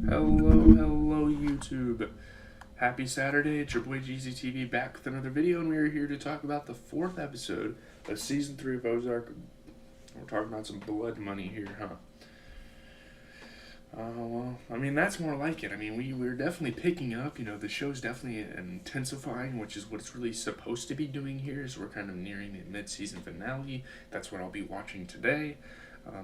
Hello, YouTube. Happy Saturday. It's your boy GZTV back with another video, and we are here to talk about the fourth episode of Season 3 of Ozark. We're talking about some blood money here, huh? That's more like it. We're definitely picking up. The show's definitely intensifying, which is what it's really supposed to be doing here, so we're kind of nearing the mid-season finale. That's what I'll be watching today.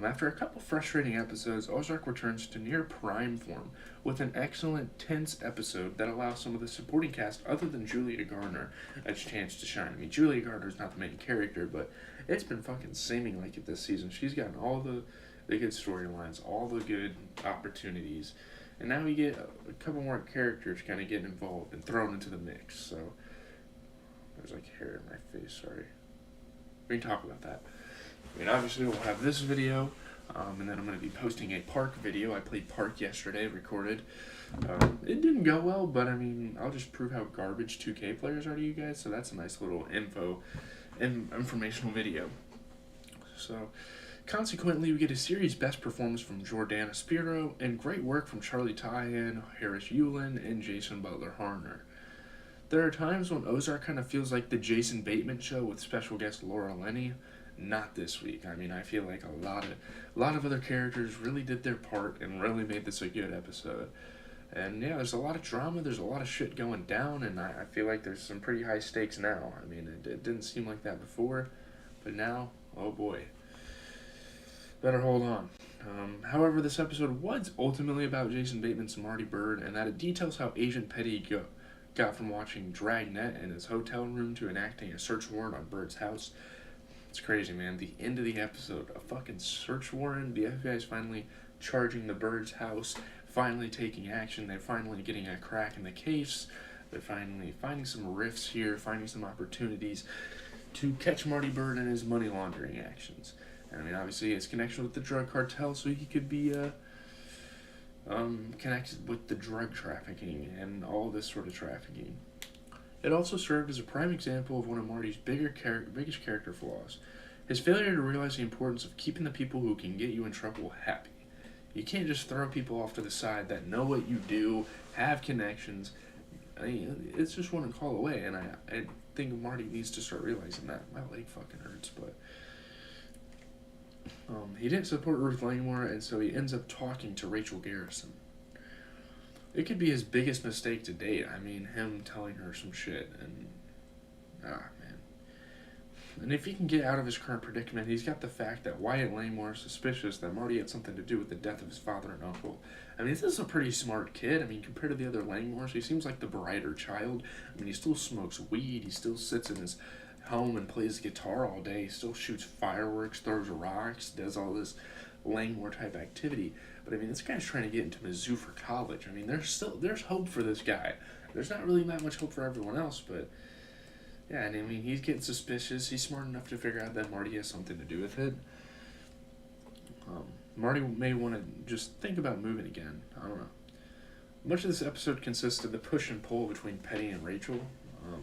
After a couple frustrating episodes, Ozark returns to near prime form with an excellent, tense episode that allows some of the supporting cast, other than Julia Garner, a chance to shine. Julia Garner's not the main character, but it's been fucking seeming like it this season. She's gotten all the good storylines, all the good opportunities, and now we get a couple more characters kind of getting involved and thrown into the mix. So, there's like hair in my face, sorry. We can talk about that. Obviously we'll have this video, and then I'm going to be posting a park video. I played park yesterday, recorded. It didn't go well, but I'll just prove how garbage 2K players are to you guys, so that's a nice little informational video. So, consequently, we get a series best performance from Jordana Spiro, and great work from Charlie Tyen, Harris Yulin, and Jason Butler-Harner. There are times when Ozark kind of feels like the Jason Bateman show with special guest Laura Linney. Not this week. I feel like a lot of other characters really did their part and really made this a good episode. And yeah, there's a lot of drama, there's a lot of shit going down, and I feel like there's some pretty high stakes now. It didn't seem like that before, but now, oh boy. Better hold on. However, this episode was ultimately about Jason Bateman's Marty Byrde, and that it details how Agent Petty got from watching Dragnet in his hotel room to enacting a search warrant on Byrde's house. It's crazy, man. The end of the episode, a fucking search warrant. The FBI is finally charging the Byrde's house, finally taking action. They're finally getting a crack in the case. They're finally finding some rifts here, finding some opportunities to catch Marty Byrde in his money laundering actions. Obviously, his connection with the drug cartel, so he could be connected with the drug trafficking and all this sort of trafficking. It also served as a prime example of one of Marty's biggest character flaws, his failure to realize the importance of keeping the people who can get you in trouble happy. You can't just throw people off to the side that know what you do, have connections. It's just one call away, and I think Marty needs to start realizing that. My leg fucking hurts, but he didn't support Ruth Langmore, and so he ends up talking to Rachel Garrison. It could be his biggest mistake to date. Him telling her some shit, and man. And if he can get out of his current predicament, he's got the fact that Wyatt Langmore is suspicious that Marty had something to do with the death of his father and uncle. This is a pretty smart kid. Compared to the other Langmores, he seems like the brighter child. He still smokes weed, he still sits in his home and plays guitar all day, he still shoots fireworks, throws rocks, does all this Langmore type activity. But this guy's trying to get into Mizzou for college. There's hope for this guy. There's not really that much hope for everyone else, but yeah, he's getting suspicious. He's smart enough to figure out that Marty has something to do with it. Marty may want to just think about moving again. I don't know. Much of this episode consists of the push and pull between Petty and Rachel.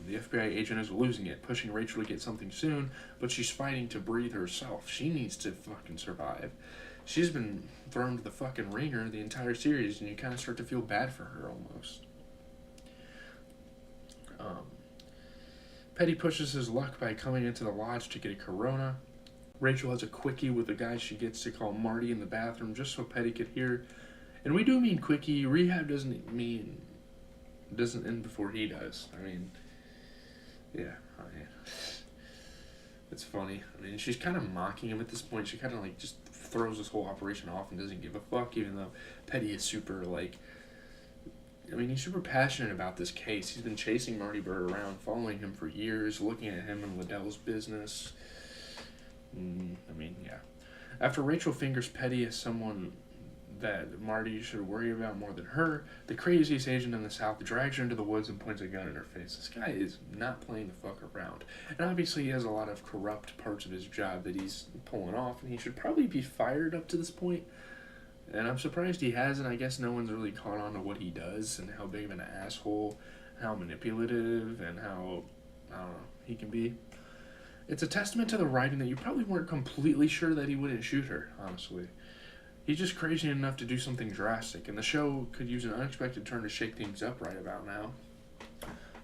The FBI agent is losing it, pushing Rachel to get something soon, but she's fighting to breathe herself. She needs to fucking survive. She's been thrown to the fucking ringer the entire series, and you kind of start to feel bad for her almost. Petty pushes his luck by coming into the lodge to get a Corona. Rachel has a quickie with a guy she gets to call Marty in the bathroom just so Petty could hear. And we do mean quickie. Rehab doesn't end before he does. Yeah. It's funny. She's kind of mocking him at this point. She kind of just throws this whole operation off and doesn't give a fuck, even though Petty is super he's super passionate about this case. He's been chasing Marty Byrde around, following him for years, looking at him and Liddell's business. Yeah. After Rachel fingers Petty as someone that Marty should worry about more than her, the craziest agent in the South drags her into the woods and points a gun in her face. This guy is not playing the fuck around. And obviously he has a lot of corrupt parts of his job that he's pulling off, and he should probably be fired up to this point. And I'm surprised he hasn't. I guess no one's really caught on to what he does and how big of an asshole, how manipulative, and how, I don't know, he can be. It's a testament to the writing that you probably weren't completely sure that he wouldn't shoot her, honestly. He's just crazy enough to do something drastic, and the show could use an unexpected turn to shake things up right about now.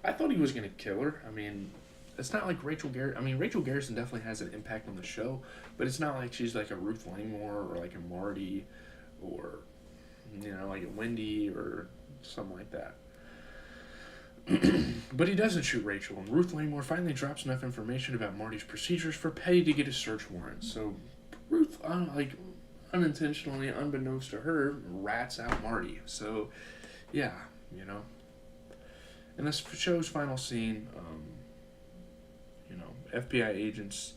I thought he was going to kill her. I mean, it's not like Rachel Garrison. I mean, Rachel Garrison definitely has an impact on the show, but it's not like she's like a Ruth Langmore or like a Marty or, like a Wendy or something like that. But he doesn't shoot Rachel, and Ruth Langmore finally drops enough information about Marty's procedures for Petty to get a search warrant. So Ruth, unintentionally, unbeknownst to her, rats out Marty. So, yeah, In this show's final scene, FBI agents.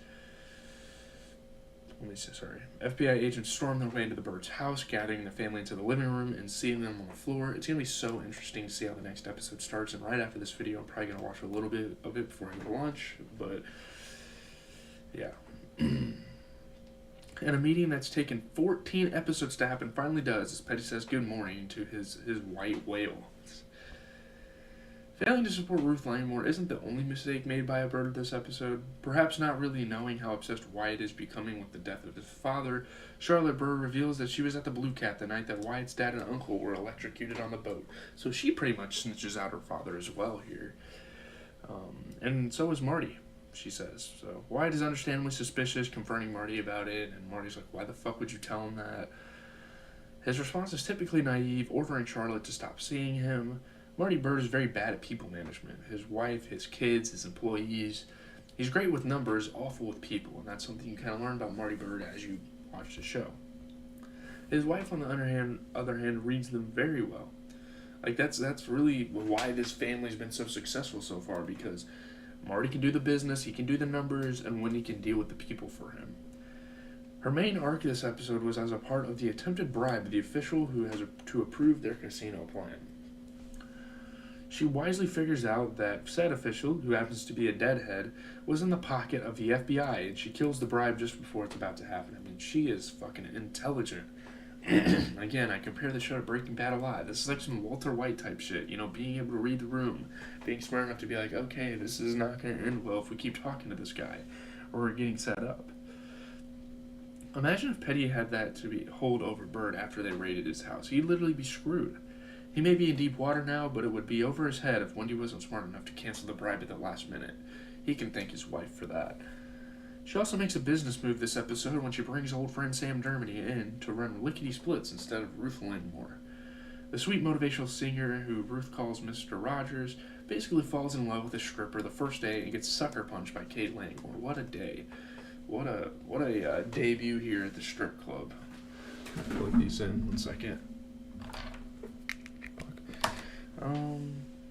FBI agents storm their way into the Bird's house, gathering the family into the living room and seeing them on the floor. It's going to be so interesting to see how the next episode starts. And right after this video, I'm probably going to watch a little bit of it before I go to lunch. But, yeah. And a meeting that's taken 14 episodes to happen finally does, as Petty says good morning to his white whale. Failing to support Ruth Langmore isn't the only mistake made by a Bird this episode. Perhaps not really knowing how obsessed Wyatt is becoming with the death of his father, Charlotte Bird reveals that she was at the Blue Cat the night that Wyatt's dad and uncle were electrocuted on the boat. So she pretty much snitches out her father as well here. And so is Marty, she says. So Wyatt is understandably suspicious, confronting Marty about it, and Marty's like, why the fuck would you tell him that? His response is typically naive, ordering Charlotte to stop seeing him. Marty Bird is very bad at people management. His wife, his kids, his employees. He's great with numbers, awful with people, and that's something you kind of learn about Marty Bird as you watch the show. His wife, on the other hand, reads them very well. Like, that's really why this family's been so successful so far, because Marty can do the business, he can do the numbers, and Wendy can deal with the people for him. Her main arc this episode was as a part of the attempted bribe of the official who has to approve their casino plan. She wisely figures out that said official, who happens to be a deadhead, was in the pocket of the FBI, and she kills the bribe just before it's about to happen. I mean, she is fucking intelligent. Again, I compare the show to Breaking Bad a lot. This is like some Walter White type shit, being able to read the room, being smart enough to be like, okay, this is not going to end well if we keep talking to this guy, or we're getting set up. Imagine if Petty had that to be hold over Bird after they raided his house. He'd literally be screwed. He may be in deep water now, but it would be over his head if Wendy wasn't smart enough to cancel the bribe at the last minute. He can thank his wife for that. She also makes a business move this episode when she brings old friend Sam Dermody in to run lickety splits instead of Ruth Langmore. The sweet motivational singer, who Ruth calls Mr. Rogers, basically falls in love with a stripper the first day and gets sucker punched by Kate Langmore. What a day. What a debut here at the strip club. Plug these in 1 second.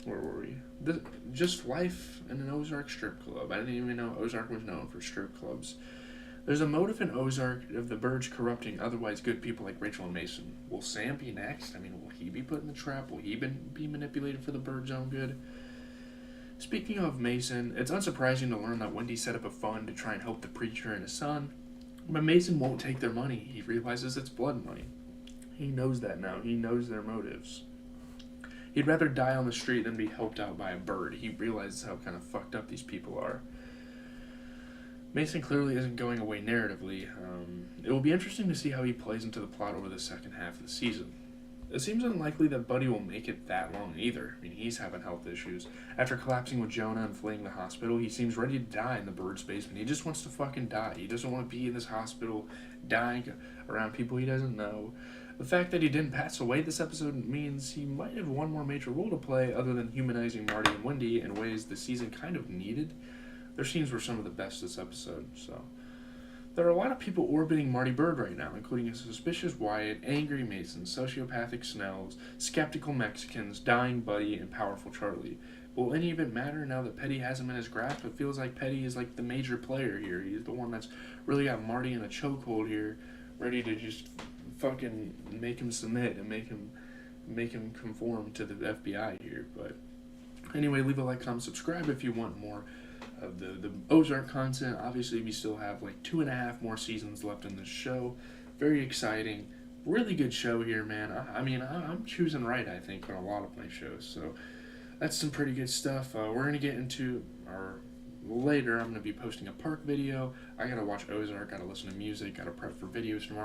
Where were we? Just life in an Ozark strip club. I didn't even know Ozark was known for strip clubs. There's a motive in Ozark of the Birds corrupting otherwise good people like Rachel and Mason. Will Sam be next? I mean, will he be put in the trap? Will he be manipulated for the Birds' own good? Speaking of Mason, it's unsurprising to learn that Wendy set up a fund to try and help the preacher and his son, but Mason won't take their money. He realizes it's blood money. He knows that now. He knows their motives. He'd rather die on the street than be helped out by a bird. He realizes how kind of fucked up these people are. Mason clearly isn't going away narratively. It will be interesting to see how he plays into the plot over the second half of the season. It seems unlikely that Buddy will make it that long either. I mean, he's having health issues. After collapsing with Jonah and fleeing the hospital, he seems ready to die in the Bird's basement. He just wants to fucking die. He doesn't want to be in this hospital, dying around people he doesn't know. The fact that he didn't pass away this episode means he might have one more major role to play other than humanizing Marty and Wendy in ways the season kind of needed. Their scenes were some of the best this episode, so... There are a lot of people orbiting Marty Bird right now, including a suspicious Wyatt, angry Mason, sociopathic Snells, skeptical Mexicans, dying Buddy, and powerful Charlie. Will any of it matter now that Petty has him in his grasp? It feels like Petty is like the major player here. He's the one that's really got Marty in a chokehold here, ready to just fucking make him submit and make him conform to the FBI here. But anyway, leave a like, comment, subscribe if you want more of the Ozark content. Obviously, we still have like 2.5 more seasons left in this show. Very exciting. Really good show here, man. I'm choosing right, I think, on a lot of my shows. So that's some pretty good stuff. We're going to get into our... Later, I'm going to be posting a park video. I got to watch Ozark, got to listen to music, got to prep for videos tomorrow.